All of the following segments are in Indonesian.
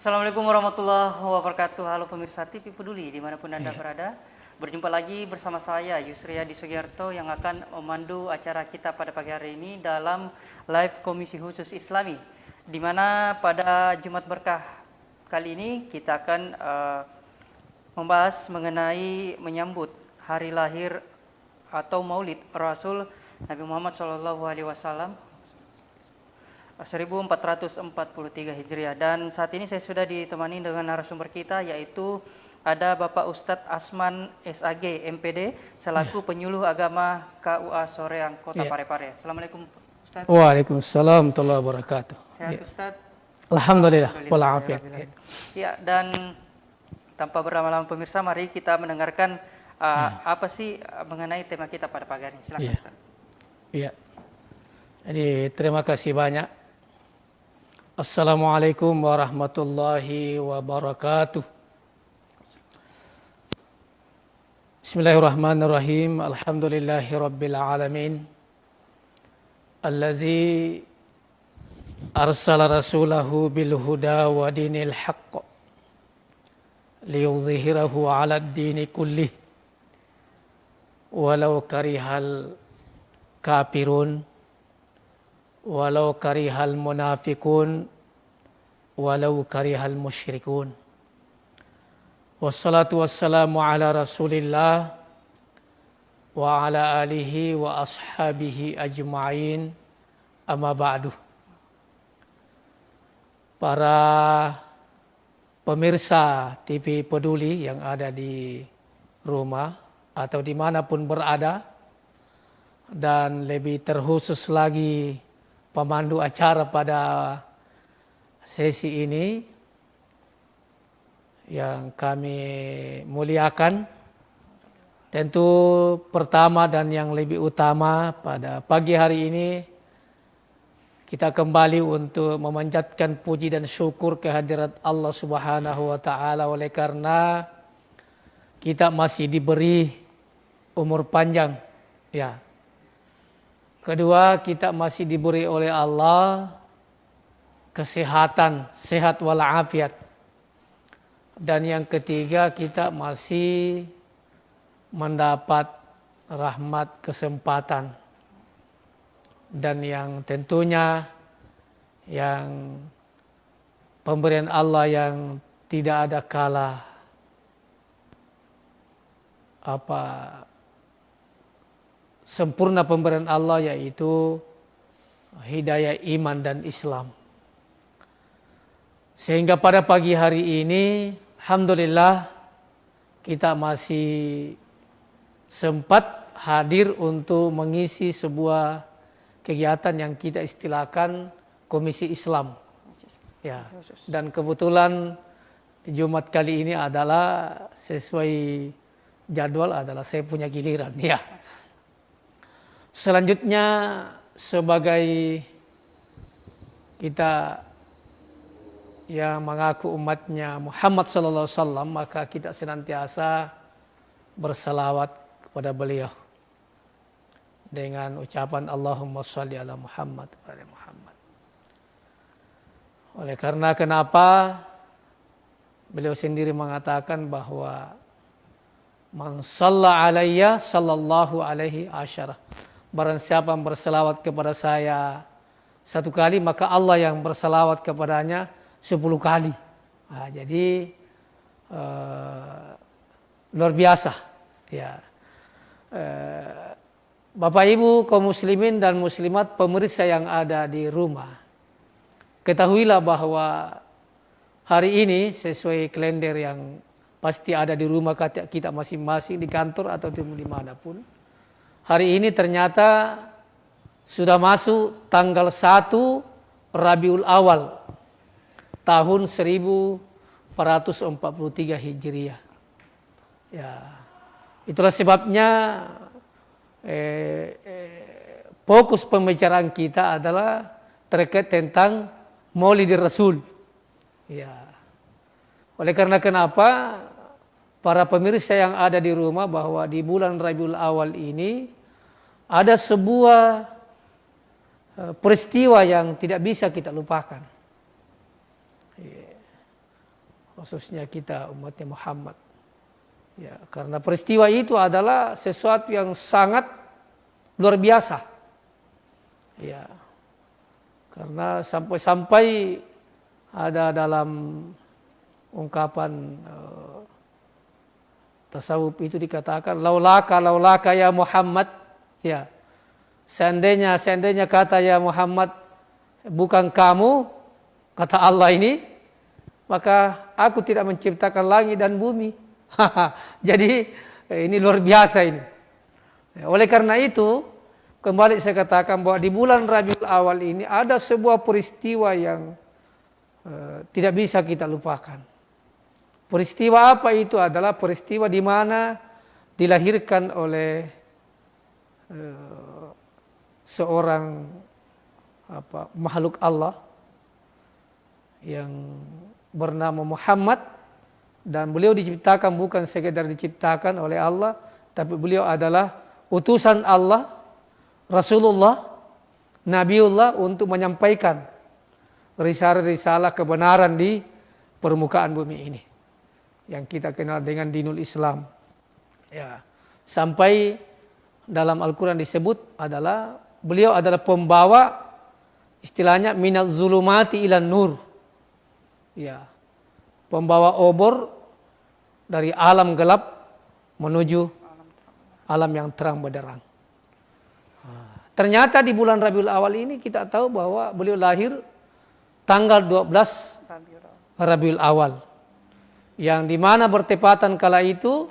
Assalamualaikum warahmatullahi wabarakatuh. Halo pemirsa TV Peduli dimanapun Anda Iya, berada. Berjumpa lagi bersama saya Yusriyadi Sugiarto yang akan memandu acara kita pada pagi hari ini dalam live Komisi Khusus Islami. Di mana pada Jumat Berkah kali ini kita akan membahas mengenai menyambut hari lahir atau Maulid Rasul Nabi Muhammad SAW 1443 Hijriah. Dan saat ini saya sudah ditemani dengan narasumber kita, yaitu ada Bapak Ustadz Asman SAG MPD selaku penyuluh agama KUA Soreang Kota Parepare. Assalamualaikum Ustadz. Waalaikumsalam warahmatullahi wabarakatuh. Sehat Ustadz? Alhamdulillah walafiat. Ya, dan tanpa berlama-lama pemirsa, mari kita mendengarkan apa sih mengenai tema kita pada pagi hari ini. Silakan Ustadz. Iya. Jadi terima kasih banyak. Assalamualaikum warahmatullahi wabarakatuh. Bismillahirrahmanirrahim. Alhamdulillahi rabbil alamin. Allazi arsala rasulahu bil huda wa dinil haqq liyudhhirahu 'ala ad-dini kullih walau karihal kafirun walau karihal munafiqun walau karihal musyrikun. Wassalatu wassalamu ala Rasulillah wa ala alihi wa ashabihi ajma'in, amma ba'du. Para pemirsa TV Peduli yang ada di rumah atau dimanapun berada, dan lebih terkhusus lagi pemandu acara pada sesi ini yang kami muliakan. Tentu pertama dan yang lebih utama pada pagi hari ini kita kembali untuk memanjatkan puji dan syukur kehadirat Allah Subhanahu wa taala, oleh karena kita masih diberi umur panjang, ya. Kedua, kita masih diberi oleh Allah kesehatan, sehat walafiat. Dan yang ketiga, kita masih mendapat rahmat kesempatan. Dan yang tentunya yang pemberian Allah yang tidak ada kalah sempurna pemberian Allah, yaitu hidayah iman dan Islam. Sehingga pada pagi hari ini alhamdulillah kita masih sempat hadir untuk mengisi sebuah kegiatan yang kita istilahkan Komisi Islam. Ya, dan kebetulan Jumat kali ini adalah sesuai jadwal adalah saya punya giliran, ya. Selanjutnya, sebagai kita yang mengaku umatnya Muhammad sallallahu alaihi wasallam, maka kita senantiasa bersalawat kepada beliau dengan ucapan Allahumma sholli ala Muhammad wa ala Muhammad. Oleh karena kenapa beliau sendiri mengatakan bahwa man shalla alayya sallallahu alaihi asyara. Barang siapa yang berselawat kepada saya 1 kali, maka Allah yang berselawat kepadanya 10 kali. Nah, jadi luar biasa, ya. Bapak Ibu kaum muslimin dan muslimat pemirsa yang ada di rumah, ketahuilah bahwa hari ini sesuai kalender yang pasti ada di rumah kita masing-masing, di kantor atau dimanapun, hari ini ternyata sudah masuk tanggal 1 Rabiul Awal tahun 1443 Hijriah. Ya, itulah sebabnya fokus pembicaraan kita adalah terkait tentang Maulid Rasul. Ya. Oleh karena kenapa para pemirsa yang ada di rumah, bahwa di bulan Rabiul Awal ini ada sebuah peristiwa yang tidak bisa kita lupakan. khususnya kita umatnya Muhammad. Ya, karena peristiwa itu adalah sesuatu yang sangat luar biasa. Ya. Karena sampai-sampai ada dalam ungkapan tasawuf itu dikatakan laulaka ya Muhammad, ya. Seandainya kata ya Muhammad bukan kamu, kata Allah ini, maka aku tidak menciptakan langit dan bumi. Jadi ini luar biasa ini. Oleh karena itu, kembali saya katakan bahwa di bulan Rabiul Awal ini ada sebuah peristiwa yang tidak bisa kita lupakan. Peristiwa apa itu? Adalah peristiwa di mana dilahirkan oleh seorang makhluk Allah yang bernama Muhammad. Dan beliau diciptakan bukan sekedar diciptakan oleh Allah, tapi beliau adalah utusan Allah, Rasulullah, Nabiullah untuk menyampaikan risalah-risalah kebenaran di permukaan bumi ini yang kita kenal dengan dinul Islam. Ya, sampai dalam Al-Quran disebut adalah beliau adalah pembawa, istilahnya minal zulumati ilan nur. Ya, pembawa obor dari alam gelap menuju alam yang terang benderang. Ternyata di bulan Rabiul Awal ini kita tahu bahwa beliau lahir tanggal 12 Rabiul Awal, yang dimana bertepatan kala itu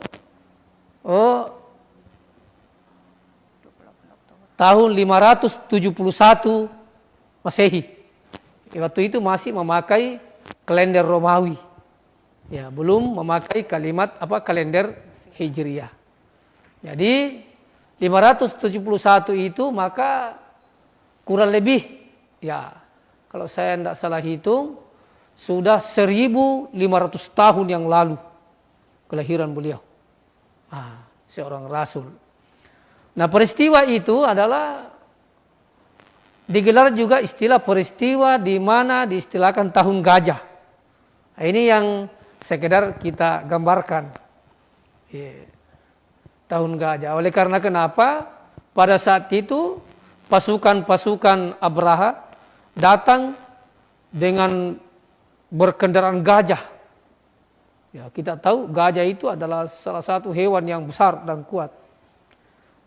tahun 571 Masehi. Waktu itu masih memakai kalender Romawi. Ya, belum memakai kalender Hijriyah. Jadi 571 itu maka kurang lebih, ya kalau saya tidak salah hitung, sudah 1500 tahun yang lalu kelahiran beliau. Seorang rasul. Nah, peristiwa itu adalah digelar juga istilah peristiwa di mana diistilahkan tahun gajah. Nah, ini yang sekedar kita gambarkan. Tahun gajah. Oleh karena kenapa? Pada saat itu pasukan-pasukan Abraha datang dengan berkendaraan gajah. Ya, kita tahu gajah itu adalah salah satu hewan yang besar dan kuat.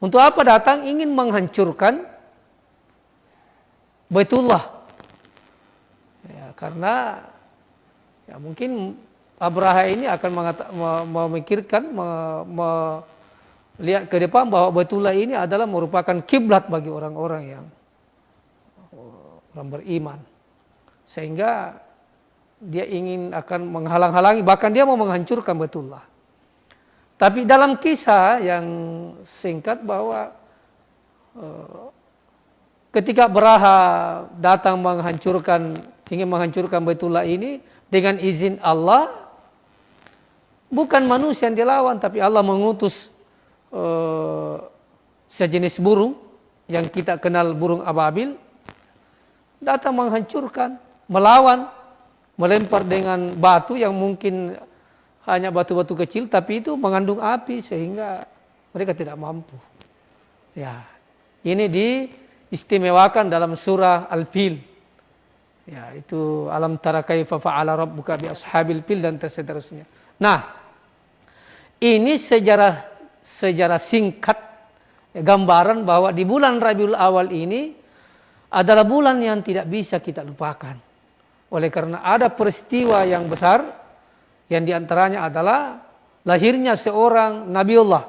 Untuk apa datang? Ingin menghancurkan Baitullah. Ya, karena ya mungkin Abraha ini akan memikirkan, melihat ke depan bahwa Baitullah ini adalah merupakan kiblat bagi orang-orang yang orang beriman. Sehingga dia ingin akan menghalang-halangi, bahkan dia mau menghancurkan Baitullah. Tapi dalam kisah yang singkat bahwa ketika Abraha datang ingin menghancurkan Baitullah ini dengan izin Allah, bukan manusia yang dilawan, tapi Allah mengutus sejenis burung yang kita kenal burung ababil, datang menghancurkan, melawan, melempar dengan batu yang mungkin hanya batu-batu kecil, tapi itu mengandung api sehingga mereka tidak mampu. Ya, ini diistimewakan dalam surah Al-Fil. Ya, itu alam tara kaifa fa'ala rabbuka bi ashabil fil dan seterusnya. Nah, ini sejarah singkat, gambaran bahwa di bulan Rabiul Awal ini adalah bulan yang tidak bisa kita lupakan. Oleh karena ada peristiwa yang besar, yang diantaranya adalah lahirnya seorang Nabiullah,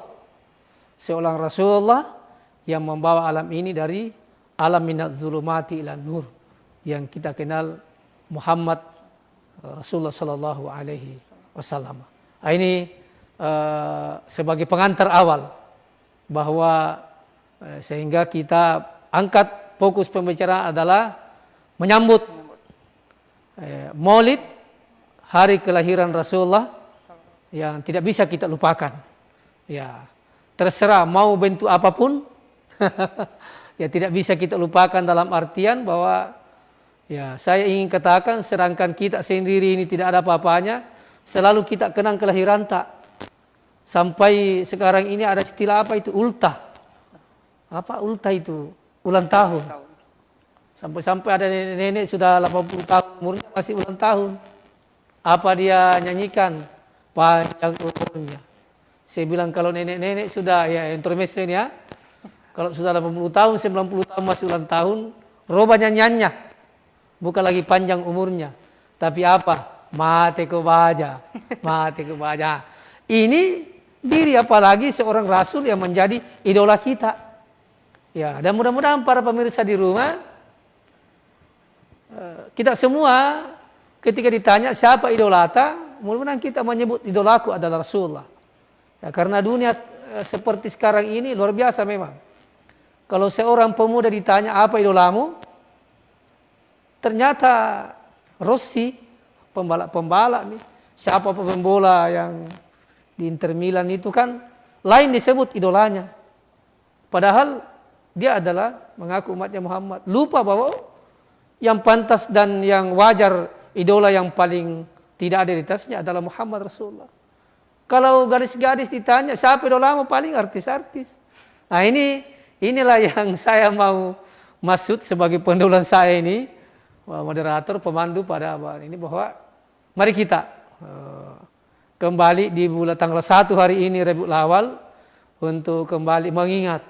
seorang Rasulullah yang membawa alam ini dari alam minadz zulumati ilan nur, yang kita kenal Muhammad Rasulullah Sallallahu Alaihi Wasallam. Ini sebagai pengantar awal bahwa sehingga kita angkat fokus pembicaraan adalah menyambut Maulid, hari kelahiran Rasulullah yang tidak bisa kita lupakan. Ya, terserah mau bentuk apapun, ya tidak bisa kita lupakan dalam artian bahwa ya saya ingin katakan sedangkan kita sendiri ini tidak ada apa-apanya, selalu kita kenang kelahiran tak. Sampai sekarang ini ada istilah apa itu? Ultah. Apa ultah itu? Ulang tahun. Sampai-sampai ada nenek-nenek sudah 80 tahun umurnya masih ulang tahun. Apa dia nyanyikan? Panjang umurnya. Saya bilang kalau nenek-nenek sudah, ya intermezzo ini ya. Kalau sudah 80 tahun, 90 tahun masih ulang tahun, roba nyanyiannya. Bukan lagi panjang umurnya. Tapi apa? Mate ko baja. Mate ko baja. Ini diri apalagi seorang rasul yang menjadi idola kita. Ya, dan mudah-mudahan para pemirsa di rumah, kita semua ketika ditanya siapa idolata, mudah-mudahan kita menyebut idolaku adalah Rasulullah. Ya, karena dunia seperti sekarang ini luar biasa memang. Kalau seorang pemuda ditanya apa idolamu, ternyata Rossi, pembalap-pembalap nih, siapa pemain bola yang di Inter Milan itu kan lain disebut idolanya. Padahal dia adalah mengaku umatnya Muhammad. Lupa bahwa yang pantas dan yang wajar idola yang paling tidak ada di atasnya adalah Muhammad Rasulullah. Kalau gadis-gadis ditanya siapa idolamu, paling artis-artis. Nah inilah yang saya mau maksud sebagai pendulang saya ini, moderator, pemandu pada ini, bahwa mari kita kembali di bulan tanggal 1 hari ini Rabiul Awal untuk kembali mengingat,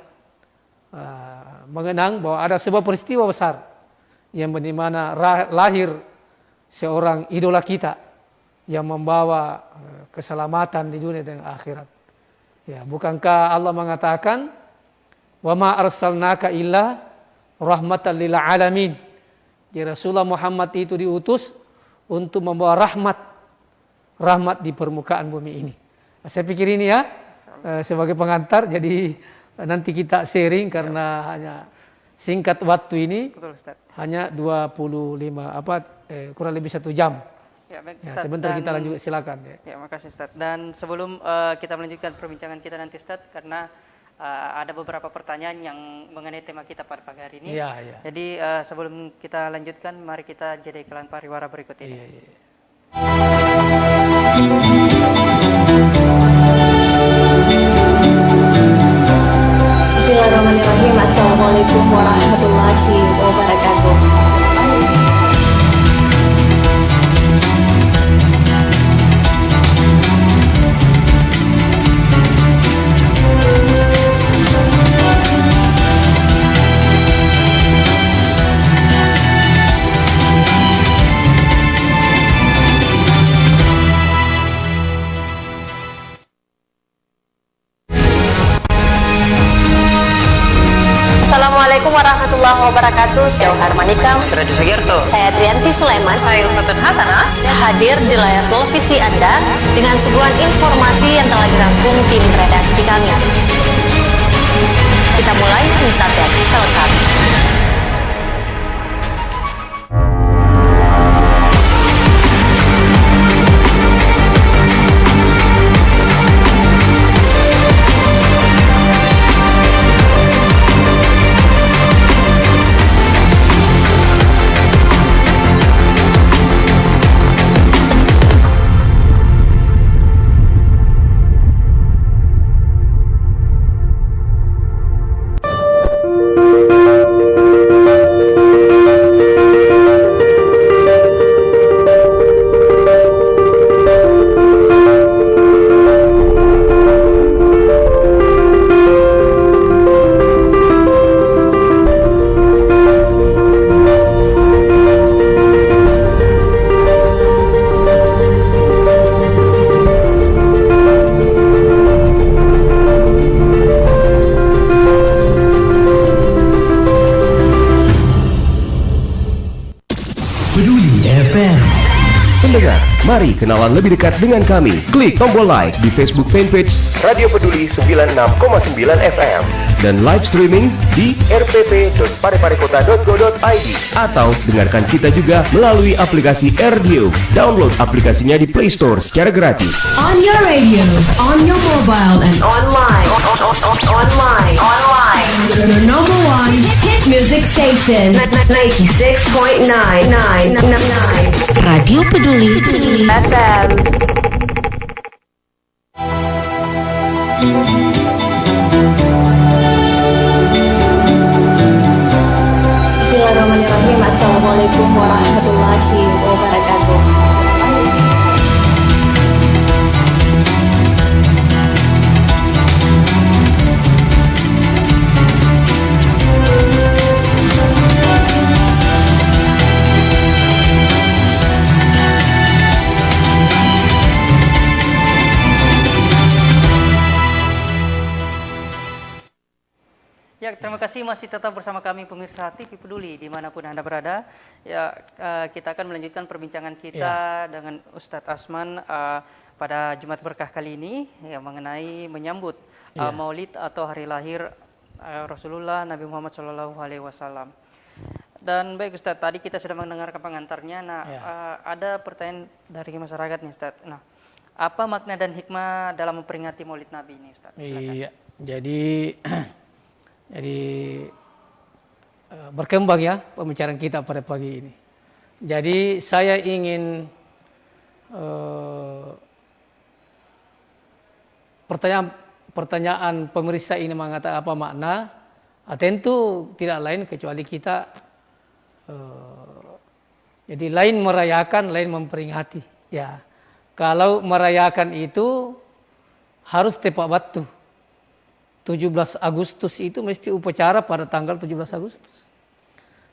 mengenang bahwa ada sebuah peristiwa besar yang dimana lahir seorang idola kita yang membawa keselamatan di dunia dan akhirat. Ya, bukankah Allah mengatakan, "Wa ma arsalnaka illa rahmatan lil alamin." Ya, Rasulullah Muhammad itu diutus untuk membawa rahmat di permukaan bumi ini. Nah, saya pikir ini ya sebagai pengantar, jadi nanti kita sharing karena hanya singkat waktu ini. Betul, Ustaz. Hanya 25 kurang lebih 1 jam. Ya, baik, Ya, Ustaz. sebentar kita lanjut, silakan. Ya, makasih Ustaz. Dan sebelum kita melanjutkan perbincangan kita nanti Ustaz, karena ada beberapa pertanyaan yang mengenai tema kita pada pagi hari ini. Iya, iya. Jadi sebelum kita lanjutkan, mari kita jeda iklan pariwara berikut ini. Iya, iya. Bismillahirrahmanirrahim. Assalamualaikum warahmatullahi wabarakatuh. Assalamualaikum warahmatullahi wabarakatuh. Saya Harmanika, Yusria Disugiarto, saya Trianti Sulaiman, Saya Uswatun Hasanah. hadir di layar televisi Anda dengan suguhan informasi yang telah dirangkum tim redaksi kami. Kita mulai news update selengkapnya. Pendengar, mari kenalan lebih dekat dengan kami. Klik tombol like di Facebook fanpage Radio Peduli 96,9 FM dan live streaming di rpp.pareparekota.go.id atau dengarkan kita juga melalui aplikasi RDio. Download aplikasinya di Play Store secara gratis. On your radio, on your mobile, and Online. your number one hit music station. 96.999 Radio Peduli. FM. Bismillahirrahmanirrahim. Assalamualaikum warahmatullahi wabarakatuh. Ya, terima kasih masih tetap bersama kami pemirsa TV Peduli dimanapun Anda berada. Ya, kita akan melanjutkan perbincangan kita dengan Ustadz Asman pada Jumat Berkah kali ini ya, mengenai menyambut Maulid atau hari lahir Rasulullah Nabi Muhammad SAW. Dan baik Ustadz, tadi kita sudah mendengarkan pengantarnya. Nah, ada pertanyaan dari masyarakat nih Ustadz. Nah, apa makna dan hikmah dalam memperingati Maulid Nabi ini Ustadz? Silakan. Iya, jadi berkembang ya pembicaraan kita pada pagi ini. Jadi saya ingin pertanyaan pemirsa ini mengatakan apa makna? Tentu tidak lain kecuali kita jadi lain merayakan, lain memperingati. Ya, kalau merayakan itu harus tepat waktu. 17 Agustus itu mesti upacara pada tanggal 17 Agustus.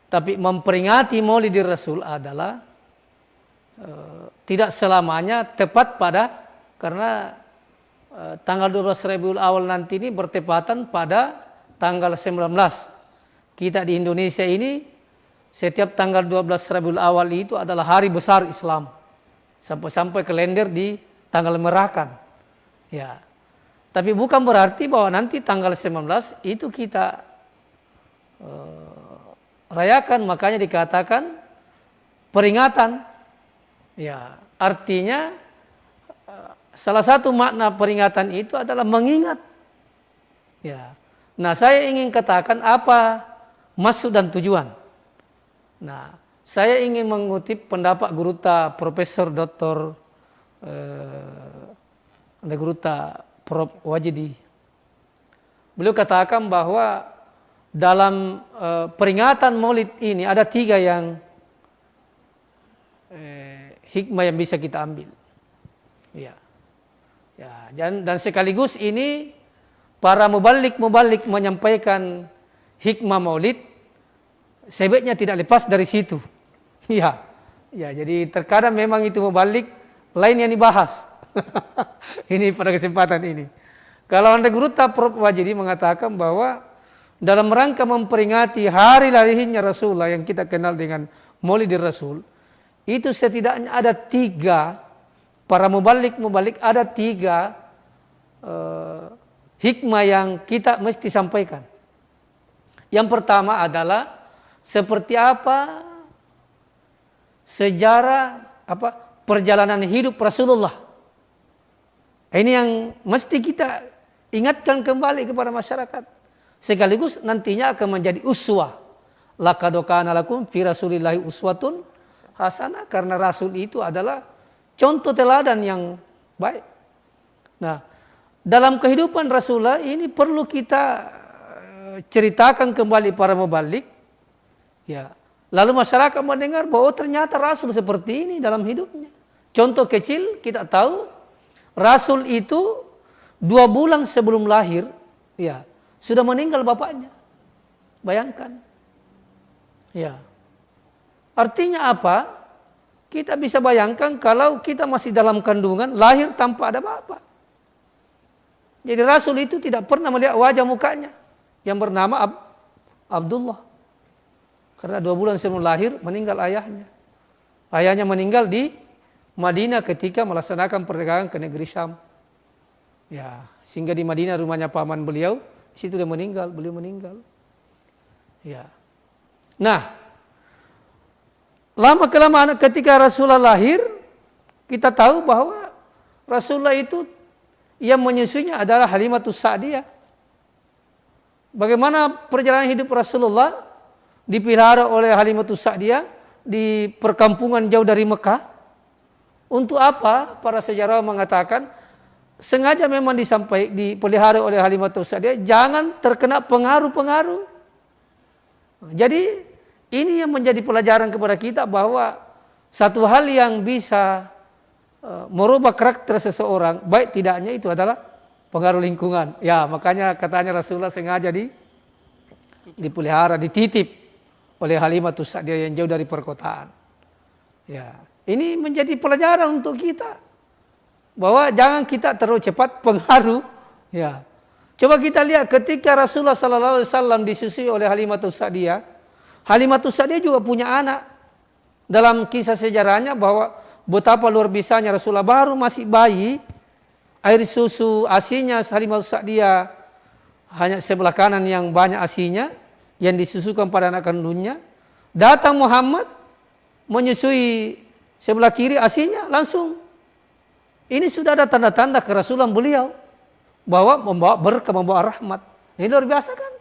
Tapi memperingati Maulid Rasul adalah tidak selamanya tepat karena tanggal 12 Rabiul Awal nanti ini bertepatan pada tanggal 19. Kita di Indonesia ini setiap tanggal 12 Rabiul Awal itu adalah hari besar Islam. Sampai-sampai kalender di tanggal merakan. Ya. Tapi bukan berarti bahwa nanti tanggal 19 itu kita rayakan, makanya dikatakan peringatan. Ya, artinya salah satu makna peringatan itu adalah mengingat. Ya. Nah, saya ingin katakan apa maksud dan tujuan. Nah, saya ingin mengutip pendapat Guruta Profesor Dr. Guruta Prof. Wajidi. Beliau katakan bahwa dalam peringatan Maulid ini ada 3 yang hikmah yang bisa kita ambil. Ya. Ya, dan sekaligus ini para mubalik menyampaikan hikmah Maulid sebaiknya tidak lepas dari situ. Ya. Ya, jadi terkadang memang itu mubalik lain yang dibahas. Ini pada kesempatan ini. Kalau Anda Guruta Prof. Wajidi mengatakan bahwa dalam rangka memperingati hari lahirnya Rasulullah yang kita kenal dengan Maulid Rasul, itu setidaknya ada 3 para mubalik ada 3 hikmah yang kita mesti sampaikan. Yang pertama adalah seperti apa sejarah perjalanan hidup Rasulullah. Ini yang mesti kita ingatkan kembali kepada masyarakat. Sekaligus nantinya akan menjadi uswah. Laqad kana lakum fi Rasulillahi uswatun hasanah, karena Rasul itu adalah contoh teladan yang baik. Nah, dalam kehidupan Rasulullah ini perlu kita ceritakan kembali para mubalik. Ya. Lalu masyarakat mendengar bahwa ternyata Rasul seperti ini dalam hidupnya. Contoh kecil kita tahu Rasul itu 2 bulan sebelum lahir, ya sudah meninggal bapaknya. Bayangkan, ya. Artinya apa? Kita bisa bayangkan kalau kita masih dalam kandungan, lahir tanpa ada bapak. Jadi Rasul itu tidak pernah melihat wajah mukanya yang bernama Abdullah. Karena 2 bulan sebelum lahir meninggal ayahnya. Ayahnya meninggal di Madinah ketika melaksanakan perdagangan ke negeri Syam. Ya, sehingga di Madinah rumahnya paman beliau, di situ beliau meninggal. Ya. Nah, lama kelamaan ketika Rasulullah lahir, kita tahu bahwa Rasulullah itu yang menyusuinya adalah Halimatus Sa'diyah. Bagaimana perjalanan hidup Rasulullah dipelihara oleh Halimatus Sa'diyah di perkampungan jauh dari Mekah? Untuk apa? Para sejarawan mengatakan sengaja memang dipelihara oleh Halimatus Sa'diyah, jangan terkena pengaruh-pengaruh. Jadi ini yang menjadi pelajaran kepada kita bahwa satu hal yang bisa merubah karakter seseorang, baik tidaknya itu adalah pengaruh lingkungan. Ya, makanya katanya Rasulullah sengaja dipelihara, dititip oleh Halimatus Sa'diyah yang jauh dari perkotaan. Ya, ini menjadi pelajaran untuk kita bahwa jangan kita terlalu cepat pengaruh. Ya, coba kita lihat ketika Rasulullah SAW disusui oleh Halimatus Sa'diyah, Halimatus Sa'diyah juga punya anak. Dalam kisah sejarahnya bahwa betapa luar biasanya Rasulullah baru masih bayi, air susu asinya Halimatus Sa'diyah hanya sebelah kanan yang banyak asinya yang disusukan pada anak kandungnya. Datang Muhammad menyusui sebelah kiri asinya langsung. Ini sudah ada tanda-tanda kerasulan beliau bahwa membawa berkah, membawa rahmat. Ini luar biasa kan?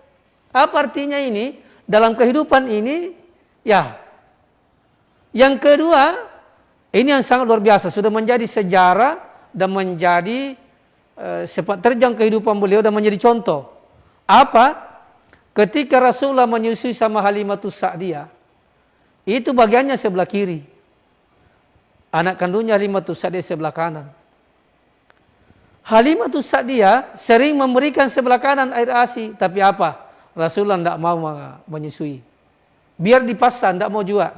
Apa artinya ini? Dalam kehidupan ini, ya. Yang kedua, ini yang sangat luar biasa, sudah menjadi sejarah dan menjadi sepak terjang kehidupan beliau dan menjadi contoh. Apa? Ketika Rasulullah menyusui sama Halimatus Sa'diyah, itu bagiannya sebelah kiri. Anak kandungnya Halimatus Sa'diyah sebelah kanan. Halimatus Sa'diyah sering memberikan sebelah kanan air ASI, tapi apa? Rasulullah tidak mau menyusui. Biar dipaksa, tidak mau juga.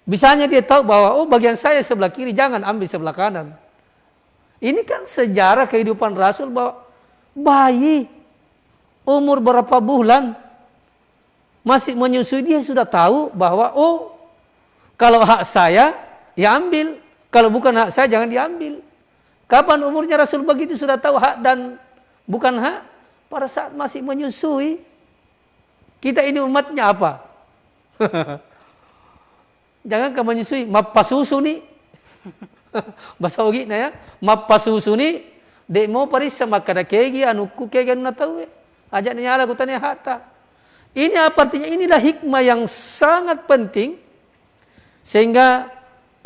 Bisanya dia tahu bahwa bagian saya sebelah kiri, jangan ambil sebelah kanan. Ini kan sejarah kehidupan Rasul bahwa bayi umur berapa bulan masih menyusui, dia sudah tahu bahwa kalau hak saya ya ambil, kalau bukan hak saya jangan diambil. Kapan umurnya Rasul begitu sudah tahu hak dan bukan hak? Pada saat masih menyusui. Kita ini umatnya apa? Jangan kamu menyusui, mapasusu nih. Bahasa Ogi na ya, mapasusu nih. Dek mau parisa makada kegi anuku kegi anu tahu. Ajak nyala kutanya hatta. Ini apa artinya? Inilah hikmah yang sangat penting sehingga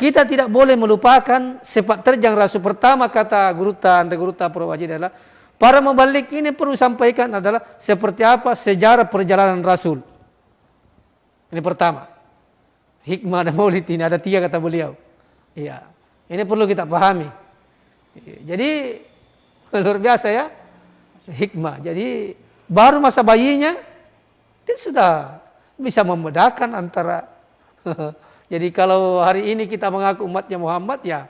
kita tidak boleh melupakan sepak terjang Rasul. Pertama kata Guruta Purwajid adalah para mubalik ini perlu sampaikan adalah seperti apa sejarah perjalanan Rasul. Ini pertama. Hikmah dan maulid ini ada 3 kata beliau. Iya. Ini perlu kita pahami. Jadi luar biasa ya. Hikmah. Jadi baru masa bayinya dia sudah bisa membedakan antara jadi kalau hari ini kita mengaku umatnya Muhammad, ya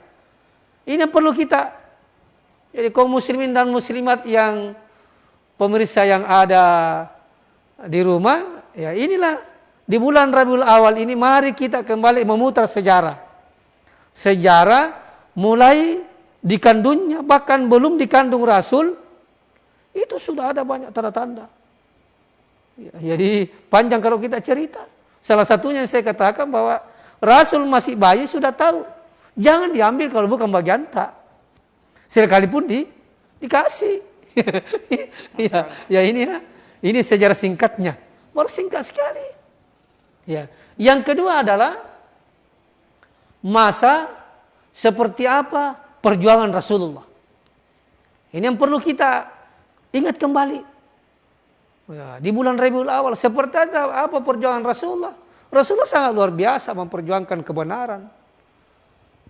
ini yang perlu kita. Jadi kaum muslimin dan muslimat yang pemirsa yang ada di rumah, ya inilah di bulan Rabiul Awal ini mari kita kembali memutar sejarah. Sejarah mulai dikandungnya, bahkan belum dikandung Rasul, itu sudah ada banyak tanda-tanda. Ya, jadi panjang kalau kita cerita. Salah satunya yang saya katakan bahwa Rasul masih bayi sudah tahu. Jangan diambil kalau bukan bagian tak. Sekalipun dikasih. ya ini ya. Ini sejarah singkatnya. Baru singkat sekali. Ya. Yang kedua adalah masa seperti apa perjuangan Rasulullah. Ini yang perlu kita ingat kembali. Ya, di bulan Rabiul Awal seperti apa perjuangan Rasulullah. Rasulullah sangat luar biasa memperjuangkan kebenaran.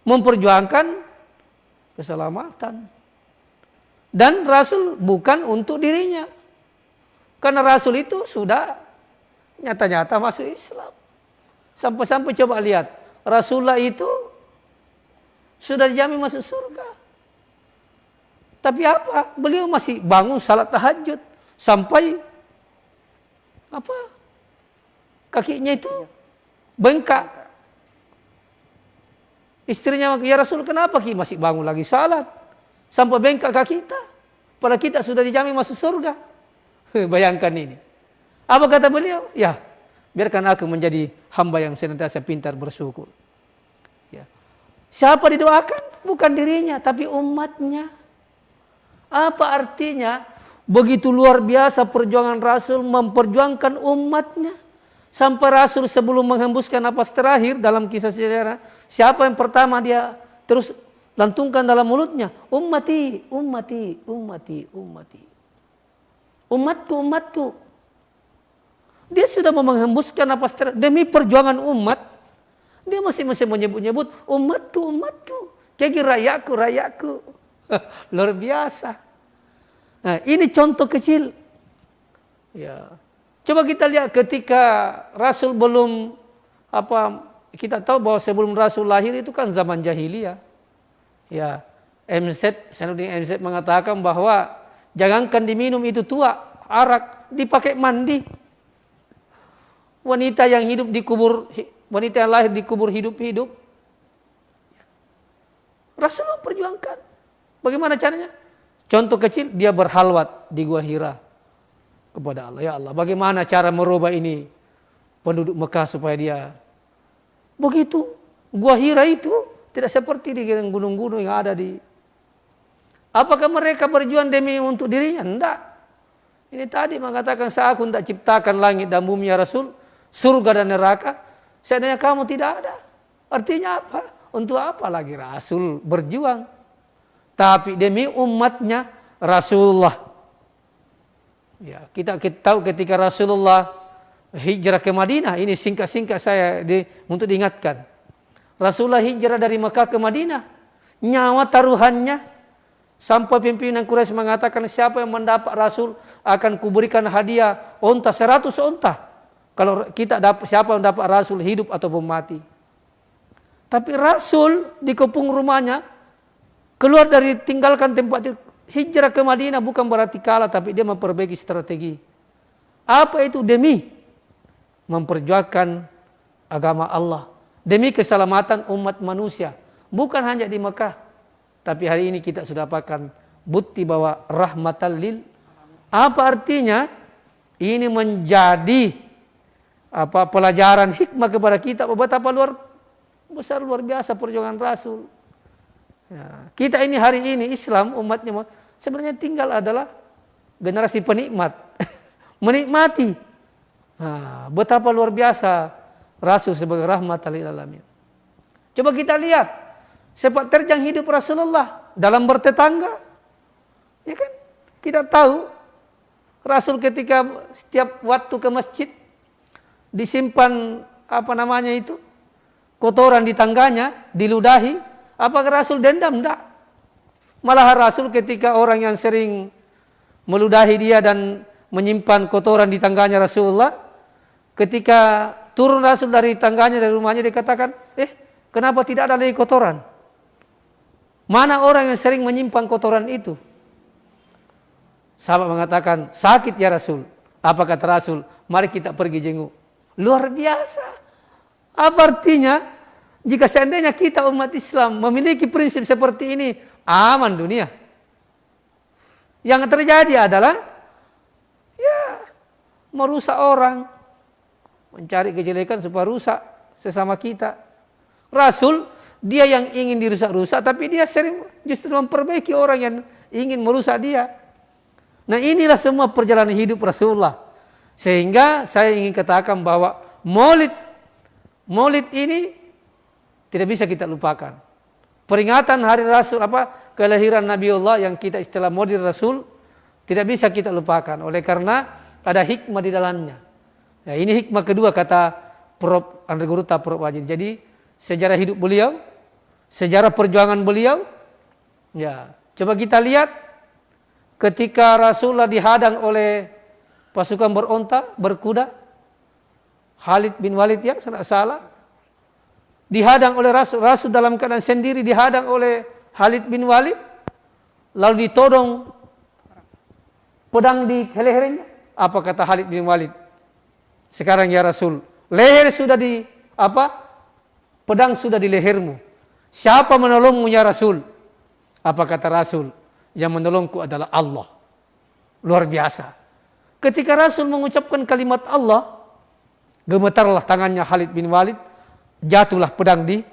Memperjuangkan keselamatan. Dan Rasul bukan untuk dirinya. Karena Rasul itu sudah nyata-nyata masuk Islam. Sampai-sampai coba lihat. Rasulullah itu sudah dijamin masuk surga. Tapi apa? Beliau masih bangun salat tahajud. Sampai kakinya itu bengkak. Istrinya, ya Rasul kenapa Ki masih bangun lagi salat? Sampai bengkak kaki kita. Padahal kita sudah dijamin masuk surga. Bayangkan ini. Apa kata beliau? Ya, biarkan aku menjadi hamba yang senantiasa pintar bersyukur. Ya. Siapa didoakan? Bukan dirinya, tapi umatnya. Apa artinya? Begitu luar biasa perjuangan Rasul memperjuangkan umatnya. Sampai Rasul sebelum menghembuskan napas terakhir dalam kisah sejarah, siapa yang pertama dia terus lantungkan dalam mulutnya, ummati, ummati, ummati, ummati. Umatku, umatku. Dia sudah menghembuskan napas demi perjuangan umat. Dia masih menyebut-nyebut umatku, umatku. Kayak rayaku, rayaku. Luar biasa. Nah, ini contoh kecil. Ya. Coba kita lihat ketika Rasul belum kita tahu bahwa sebelum Rasul lahir itu kan zaman jahiliyah. Ya, Sanuddin MZ mengatakan bahwa jangankan diminum itu tua, arak dipakai mandi. Wanita yang hidup dikubur, wanita yang lahir dikubur hidup-hidup. Rasulullah perjuangkan. Bagaimana caranya? Contoh kecil, dia berhalwat di Gua Hira kepada Allah. Ya Allah, bagaimana cara merubah ini penduduk Mekah supaya dia begitu. Gua Hira itu tidak seperti di gunung-gunung yang ada di. Apakah mereka berjuang demi untuk dirinya? Tidak. Ini tadi mengatakan aku tidak ciptakan langit dan bumi ya Rasul, surga dan neraka. Seandainya kamu tidak ada. Artinya apa? Untuk apa lagi Rasul berjuang? Tapi demi umatnya Rasulullah. Ya, kita tahu ketika Rasulullah hijrah ke Madinah, ini singkat-singkat saya untuk diingatkan. Rasulullah hijrah dari Mekah ke Madinah, nyawa taruhannya, sampai pimpinan Quraisy mengatakan siapa yang mendapat Rasul akan kuberikan hadiah onta 100 onta. Kalau kita dapat, siapa yang dapat Rasul hidup ataupun mati. Tapi Rasul dikepung rumahnya, keluar dari tinggalkan tempat itu, hijrah ke Madinah bukan berarti kalah, tapi dia memperbaiki strategi. Apa itu? Demi memperjuangkan agama Allah, demi keselamatan umat manusia, bukan hanya di Mekah, tapi hari ini kita sudah dapatkan bukti bahwa rahmatan lil. Apa artinya? Ini menjadi pelajaran hikmah kepada kita betapa luar biasa perjuangan Rasul. Ya, kita ini hari ini Islam umatnya sebenarnya tinggal adalah generasi penikmat, menikmati. Nah, betapa luar biasa Rasul sebagai rahmatan lil alamin. Coba kita lihat sepak terjang hidup Rasulullah dalam bertetangga. Ya kan? Kita tahu Rasul ketika setiap waktu ke masjid disimpan kotoran di tangganya, diludahi. Apakah Rasul dendam? Tidak. Malah Rasul ketika orang yang sering meludahi dia dan menyimpan kotoran di tangganya Rasulullah, ketika turun Rasul dari tangganya, dari rumahnya, dia katakan, kenapa tidak ada lagi kotoran? Mana orang yang sering menyimpan kotoran itu? Sahabat mengatakan, sakit ya Rasul. Apa kata Rasul? Mari kita pergi jenguk. Luar biasa. Apa artinya? Jika seandainya kita umat Islam memiliki prinsip seperti ini, aman dunia. Yang terjadi adalah merusak orang, mencari kejelekan supaya rusak sesama kita. Rasul, dia yang ingin dirusak-rusak, tapi dia sering justru memperbaiki orang yang ingin merusak dia. Nah, inilah semua perjalanan hidup Rasulullah. Sehingga saya ingin katakan bahwa Maulid ini tidak bisa kita lupakan. Peringatan hari Rasul, kelahiran Nabiullah yang kita istilah Maulid Rasul, tidak bisa kita lupakan. Oleh karena ada hikmah di dalamnya. Ya, ini hikmah kedua kata Prof. Andre Guruta, Prof. Wajid. Jadi sejarah hidup beliau, sejarah perjuangan beliau. Ya, coba kita lihat ketika Rasulullah dihadang oleh pasukan beronta, berkuda, Khalid bin Walid ya, tidak salah. Dihadang oleh Rasul dalam keadaan sendiri, dihadang oleh Khalid bin Walid, lalu ditodong pedang di lehernya. Apa kata Khalid bin Walid? Sekarang ya Rasul, leher sudah pedang sudah di lehermu. Siapa menolongmu ya Rasul? Apa kata Rasul? Yang menolongku adalah Allah. Luar biasa. Ketika Rasul mengucapkan kalimat Allah, gemetarlah tangannya Khalid bin Walid, jatuhlah pedang di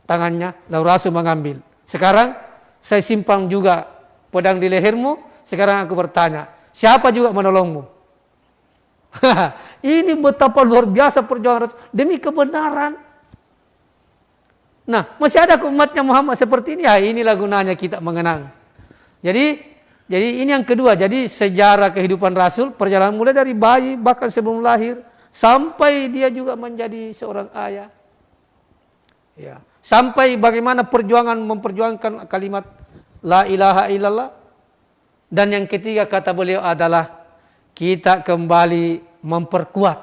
tangannya, lalu Rasul mengambil. Sekarang saya simpan juga pedang di lehermu, sekarang aku bertanya, siapa juga menolongmu? Ini betapa luar biasa perjuangan Rasul demi kebenaran. Nah, masih ada umatnya Muhammad seperti ini. Ya, inilah gunanya kita mengenang. Jadi ini yang kedua. Jadi sejarah kehidupan Rasul, perjalanan mulai dari bayi bahkan sebelum lahir sampai dia juga menjadi seorang ayah. Ya, sampai bagaimana memperjuangkan kalimat la ilaha illallah. Dan yang ketiga kata beliau adalah kita kembali memperkuat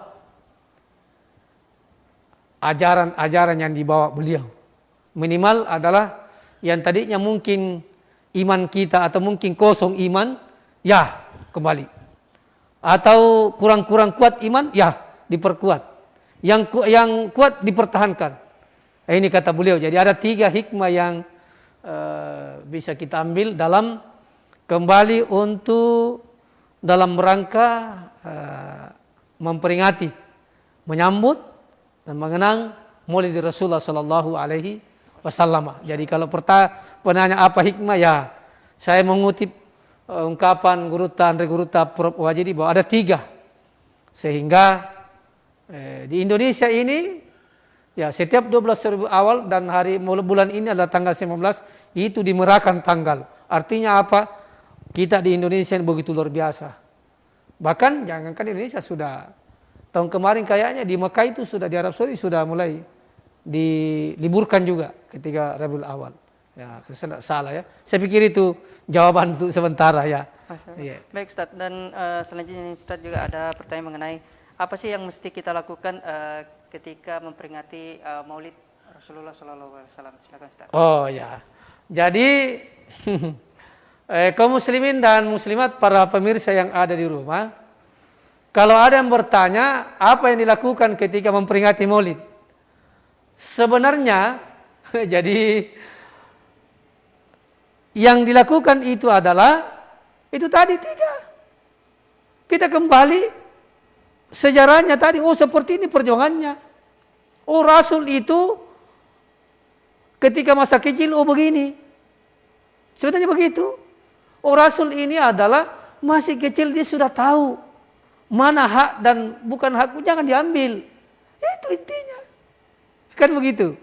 ajaran-ajaran yang dibawa beliau. Minimal adalah yang tadinya mungkin iman kita atau mungkin kosong iman, ya kembali. Atau kurang-kurang kuat iman, ya diperkuat. Yang kuat dipertahankan. Ini kata beliau. Jadi ada 3 hikmah yang bisa kita ambil dalam kembali untuk dalam rangka memperingati, menyambut dan mengenang Maulid Rasulullah Sallallahu Alaihi Wasallam. Jadi kalau penanya apa hikmah, ya saya mengutip ungkapan Andre Guruta Prof. Wajidi bahwa ada 3. Sehingga di Indonesia ini ya setiap 12 awal dan bulan ini adalah tanggal 19 itu dimerakan tanggal. Artinya apa? Kita di Indonesia begitu luar biasa. Bahkan jangankan di Indonesia, sudah tahun kemarin kayaknya di Mekah itu sudah, di Arab Saudi sudah mulai diliburkan juga ketika Rabiul Awal. Ya, saya tidak salah ya. Saya pikir itu jawaban untuk sementara ya. Yeah. Baik Ustaz, dan selanjutnya Ustaz juga ada pertanyaan mengenai apa sih yang mesti kita lakukan ketika memperingati Maulid Rasulullah SAW. Silakan Ustaz. Oh ya. Jadi kaum muslimin dan muslimat, para pemirsa yang ada di rumah, kalau ada yang bertanya apa yang dilakukan ketika memperingati Maulid, sebenarnya jadi yang dilakukan itu adalah itu tadi 3. Kita kembali sejarahnya tadi. Oh, seperti ini perjuangannya. Oh, Rasul itu ketika masa kecil begini. Sebenarnya begitu. Oh, Rasul ini adalah masih kecil dia sudah tahu mana hak dan bukan hakku, jangan diambil. Itu intinya. Kan begitu.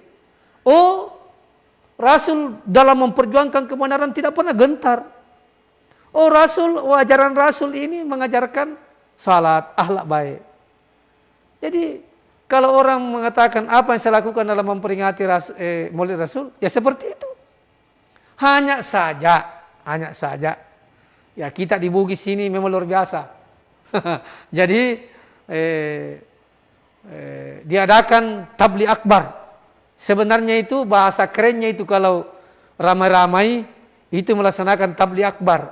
Oh, Rasul dalam memperjuangkan kebenaran tidak pernah gentar. Oh, ajaran Rasul ini mengajarkan salat, akhlak baik. Jadi kalau orang mengatakan apa yang saya lakukan dalam memperingati Maulid Rasul, ya seperti itu. Hanya saja, ya kita di Bugis sini memang luar biasa. Jadi diadakan tabligh akbar. Sebenarnya itu bahasa kerennya itu kalau ramai-ramai itu melaksanakan tabligh akbar.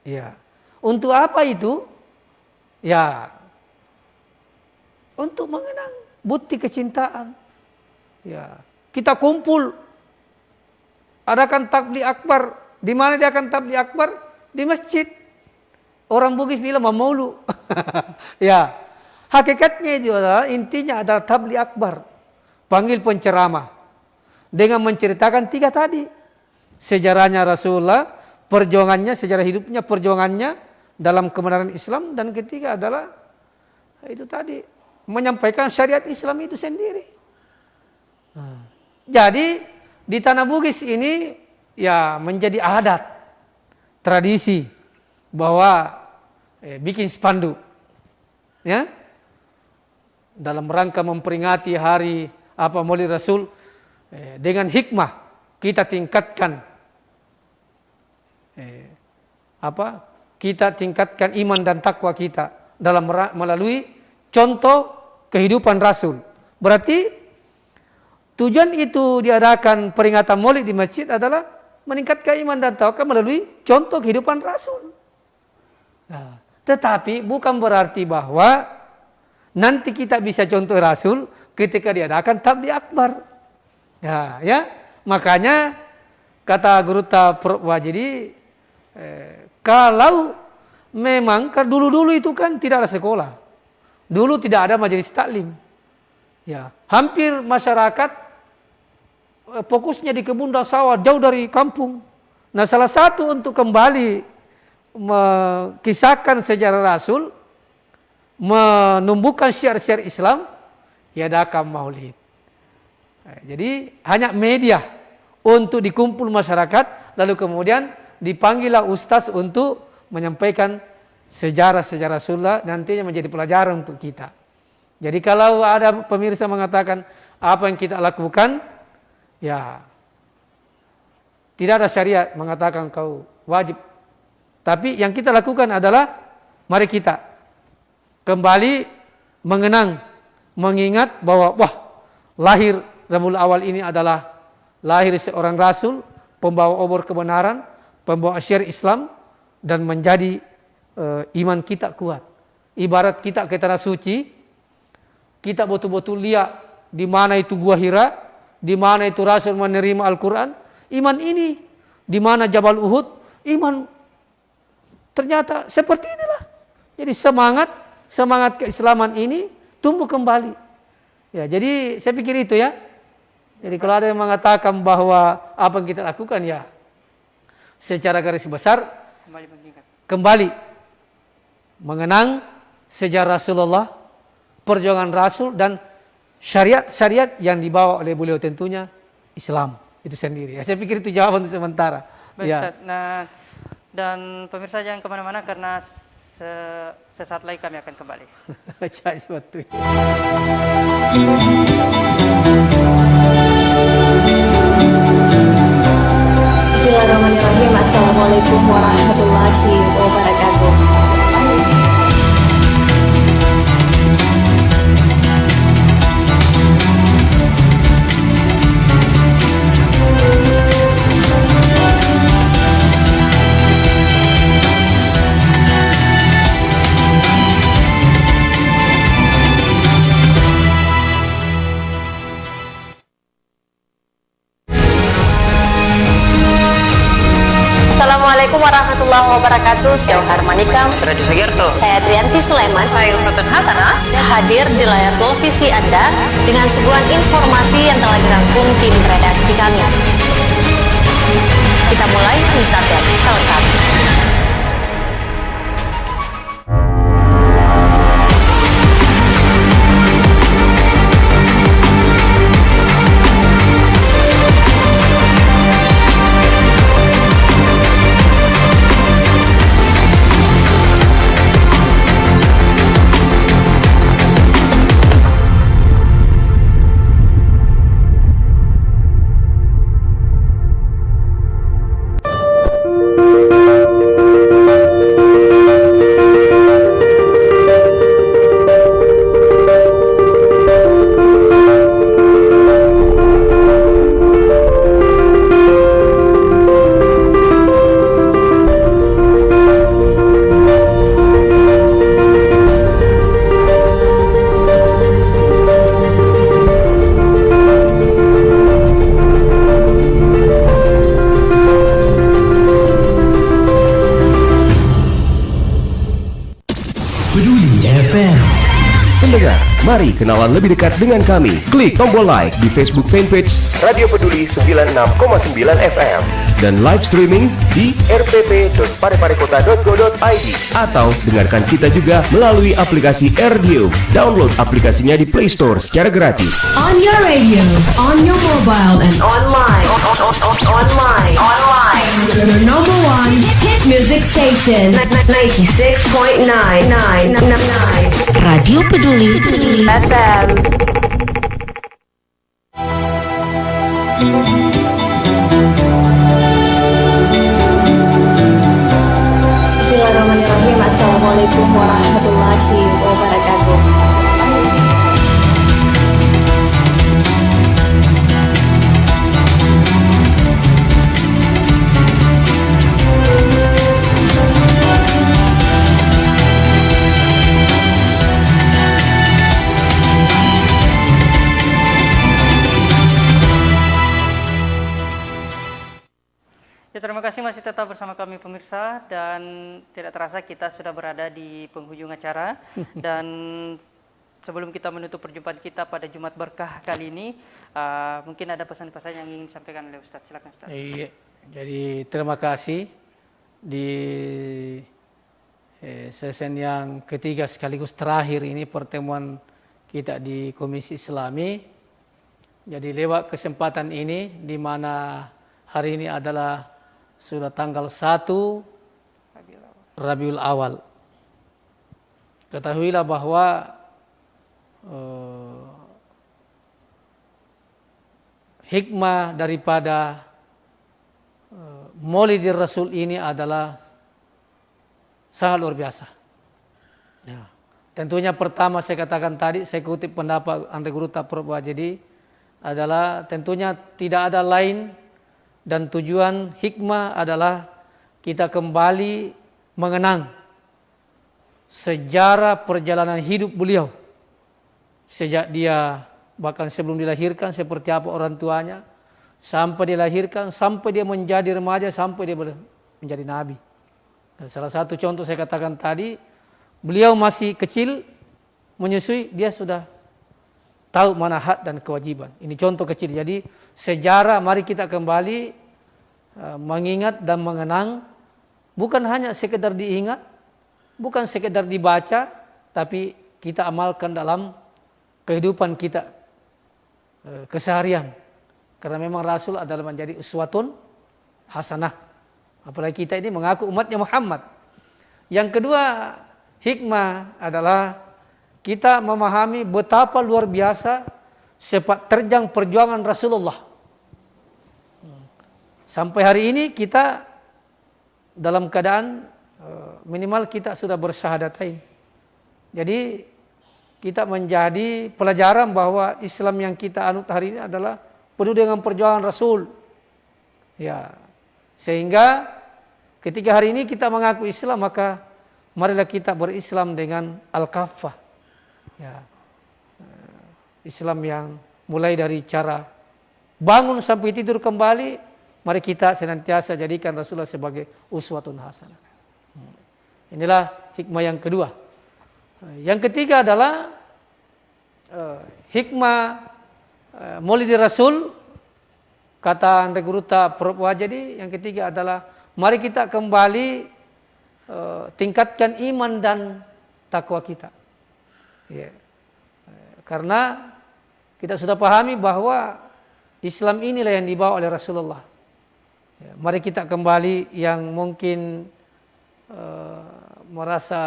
Ya, untuk apa itu? Ya, untuk mengenang bukti kecintaan. Ya, kita kumpul, adakan tabligh akbar. Di mana dia akan tabligh akbar? Di masjid. Orang Bugis bilang maulu. Ya, hakikatnya itu adalah intinya adalah tabligh akbar. Panggil penceramah dengan menceritakan 3 tadi. Sejarahnya Rasulullah, perjuangannya, sejarah hidupnya, perjuangannya dalam kebenaran Islam, dan ketiga adalah itu tadi, menyampaikan syariat Islam itu sendiri. Jadi di tanah Bugis ini ya menjadi adat, tradisi bahwa bikin spanduk, ya, dalam rangka memperingati hari Maulid Rasul, dengan hikmah kita tingkatkan iman dan takwa kita dalam melalui contoh kehidupan Rasul. Berarti tujuan itu diadakan peringatan Maulid di masjid adalah meningkatkan iman dan takwa melalui contoh kehidupan Rasul. Nah, tetapi bukan berarti bahwa nanti kita bisa contoh Rasul ketika diadakan tabligh akbar. Ya, makanya kata Guru Prof. Wajidi, kalau memang dulu itu kan tidak ada sekolah, dulu tidak ada majelis taklim, ya, hampir masyarakat fokusnya di kebun dan sawah jauh dari kampung. Nah, salah satu untuk kembali mengisahkan sejarah Rasul, menumbuhkan syiar-syiar Islam, ya adakan Maulid. Jadi hanya media untuk dikumpul masyarakat, lalu kemudian dipanggillah ustaz untuk menyampaikan sejarah-sejarah Rasulullah, nantinya menjadi pelajaran untuk kita. Jadi kalau ada pemirsa mengatakan apa yang kita lakukan, ya tidak ada syariat mengatakan kau wajib. Tapi yang kita lakukan adalah mari kita kembali mengenang, mengingat bahwa lahir Rabiul Awal ini adalah lahir seorang rasul, pembawa obor kebenaran, pembawa syiar Islam, dan menjadi iman kita kuat. Ibarat kita ke tanah suci, kita betul-betul lihat di mana itu Gua Hira, di mana itu Rasul menerima Al-Quran. Iman ini di mana Jabal Uhud, iman ternyata seperti inilah. Jadi semangat keislaman ini tumbuh kembali. Ya, jadi saya pikir itu ya. Jadi kalau ada yang mengatakan bahwa apa yang kita lakukan, ya secara garis besar kembali mengenang sejarah Rasulullah, perjuangan Rasul, dan syariat-syariat yang dibawa oleh beliau, tentunya Islam itu sendiri. Ya, saya pikir itu jawaban untuk sementara. Baik, Ya. Ustaz. Nah, dan pemirsa jangan kemana-mana karena sesaat lagi kami akan kembali. Cari sesuatu. Bismillahirrahmanirrahim. Assalamualaikum warahmatullahi wabarakatuh. Assalamualaikum warahmatullahi wabarakatuh. Saya Harmanikam. Yusria di Sugiarto. Saya Trianti Sulaiman. Saya Uswatun Hasanah. Hadir di layar televisi Anda dengan suguhan informasi yang telah dirangkum tim redaksi kami. Kita mulai news update selengkapnya. Pendengar, mari kenalan lebih dekat dengan kami. Klik tombol like di Facebook fanpage Radio Peduli 96,9 FM dan live streaming di rpp.pareparekota.go.id atau dengarkan kita juga melalui aplikasi RDio. Download aplikasinya di Play Store secara gratis. On your radio, on your mobile, and Online. your number one hit music station. 96.999 Radio Peduli FM. Bismillahirrahmanirrahim. Assalamualaikum warahmatullahi wabarakatuh. Ya, terima kasih masih tetap bersama kami pemirsa, dan tidak terasa kita sudah berada di penghujung acara. Dan sebelum kita menutup perjumpaan kita pada Jumat Berkah kali ini, mungkin ada pesan-pesan yang ingin disampaikan oleh Ustaz. Silakan Ustaz. Iya, jadi terima kasih di sesi yang ketiga sekaligus terakhir ini pertemuan kita di Komisi Islami. Jadi lewat kesempatan ini, di mana hari ini adalah sudah tanggal 1 Rabiul Awal. Ketahuilah bahwa hikmah daripada Maulidir Rasul ini adalah sangat luar biasa. Ya. Tentunya pertama saya katakan tadi, saya kutip pendapat Andre Guruta Prof. Wajidi, adalah tentunya tidak ada lain dan tujuan hikmah adalah kita kembali mengenang sejarah perjalanan hidup beliau. Sejak dia, bahkan sebelum dilahirkan seperti apa orang tuanya, sampai dilahirkan, sampai dia menjadi remaja, sampai dia menjadi nabi. Dan salah satu contoh saya katakan tadi, beliau masih kecil, menyusui, dia sudah tahu mana hak dan kewajiban. Ini contoh kecil. Jadi sejarah, mari kita kembali mengingat dan mengenang, bukan hanya sekedar diingat, bukan sekedar dibaca, tapi kita amalkan dalam kehidupan kita keseharian. Karena memang Rasul adalah menjadi uswatun hasanah. Apalagi kita ini mengaku umatnya Muhammad. Yang kedua, hikmah adalah kita memahami betapa luar biasa sepak terjang perjuangan Rasulullah. Sampai hari ini kita dalam keadaan minimal kita sudah bersyahadatain. Jadi kita menjadi pelajaran bahwa Islam yang kita anut hari ini adalah penuh dengan perjuangan Rasul. Ya. Sehingga ketika hari ini kita mengaku Islam, maka marilah kita berislam dengan al-kafah. Ya. Islam yang mulai dari cara bangun sampai tidur kembali, mari kita senantiasa jadikan Rasulullah sebagai uswatun hasanah. Inilah hikmah yang kedua. Yang ketiga adalah hikmah Maulidir Rasul, kata Andre Guruta Prof. Wajidi, yang ketiga adalah mari kita kembali tingkatkan iman dan takwa kita. Ya. Karena kita sudah pahami bahwa Islam inilah yang dibawa oleh Rasulullah. Ya, mari kita kembali yang mungkin merasa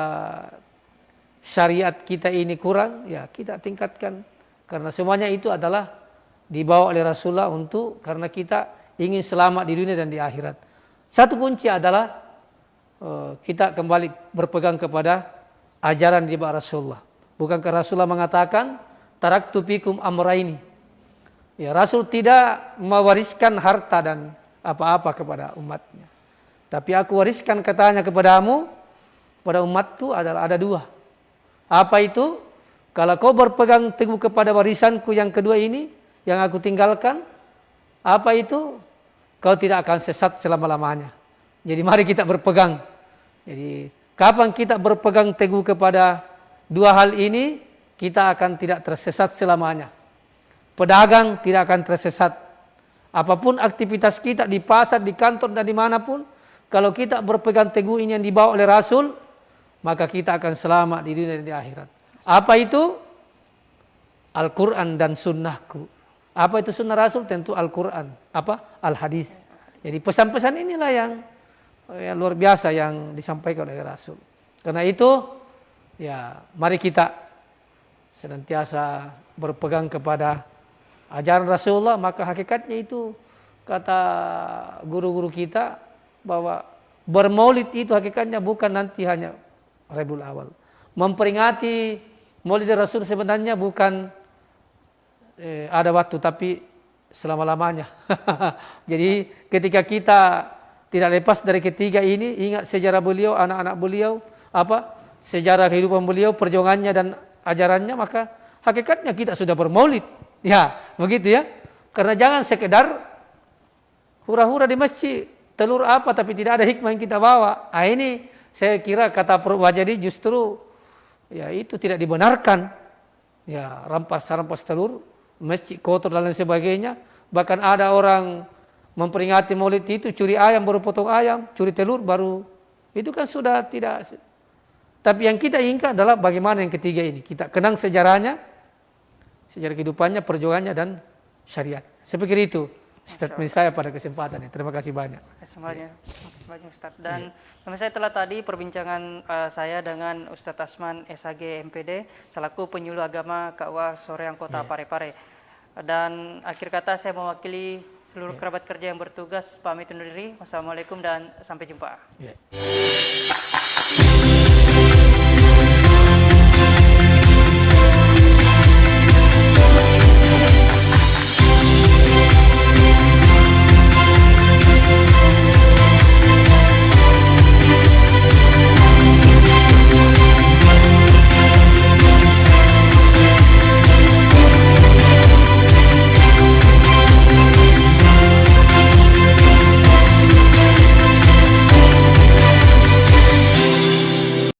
syariat kita ini kurang, ya kita tingkatkan. Karena semuanya itu adalah dibawa oleh Rasulullah karena kita ingin selamat di dunia dan di akhirat. Satu kunci adalah kita kembali berpegang kepada ajaran di bawah Rasulullah. Bukankah Rasulullah mengatakan, taraktu fikum amraini. Ya, Rasul tidak mewariskan harta dan apa-apa kepada umatnya. Tapi aku wariskan katanya kepadamu, pada umatku adalah ada dua. Apa itu? Kalau kau berpegang teguh kepada warisanku yang kedua ini, yang aku tinggalkan, apa itu? Kau tidak akan sesat selama-lamanya. Jadi mari kita berpegang. Jadi kapan kita berpegang teguh kepada dua hal ini, kita akan tidak tersesat selamanya. Pedagang tidak akan tersesat. Apapun aktivitas kita di pasar, di kantor, dan dimanapun, kalau kita berpegang teguh ini yang dibawa oleh Rasul, maka kita akan selamat di dunia dan di akhirat. Apa itu? Al-Quran dan sunnahku. Apa itu sunnah Rasul? Tentu Al-Quran. Apa? Al-Hadis. Jadi pesan-pesan inilah yang luar biasa yang disampaikan oleh Rasul. Karena itu, ya mari kita senantiasa berpegang kepada ajaran Rasulullah. Maka hakikatnya itu, kata guru-guru kita, bahwa bermaulid itu hakikatnya bukan nanti hanya Rabiul Awal. Memperingati Maulid Rasul sebenarnya bukan ada waktu, tapi selama-lamanya. Jadi ketika kita tidak lepas dari ketiga ini, ingat sejarah beliau, anak-anak beliau, sejarah kehidupan beliau, perjuangannya dan ajarannya, maka hakikatnya kita sudah bermaulid. Ya, begitu ya. Karena jangan sekedar hura-hura di masjid, telur apa tapi tidak ada hikmah yang kita bawa. Ini saya kira kata Prof. Wajidi justru ya itu tidak dibenarkan. Ya, rampas telur, masjid kotor dan lain sebagainya. Bahkan ada orang memperingati Maulid itu curi ayam, baru potong ayam, curi telur baru. Itu kan sudah tidak. Tapi yang kita inginkan adalah bagaimana yang ketiga ini. Kita kenang sejarahnya, sejarah kehidupannya, perjuangannya dan syariat. Saya pikir itu statement saya pada kesempatan ini. Terima kasih banyak. Terima kasih banyak Ustadz. Dan saya telah tadi perbincangan saya dengan Ustadz Asman SHG MPD selaku penyuluh agama KUA Soreang Kota Parepare. Dan akhir kata saya mewakili seluruh kerabat kerja yang bertugas pamit undur diri. Wassalamualaikum dan sampai jumpa.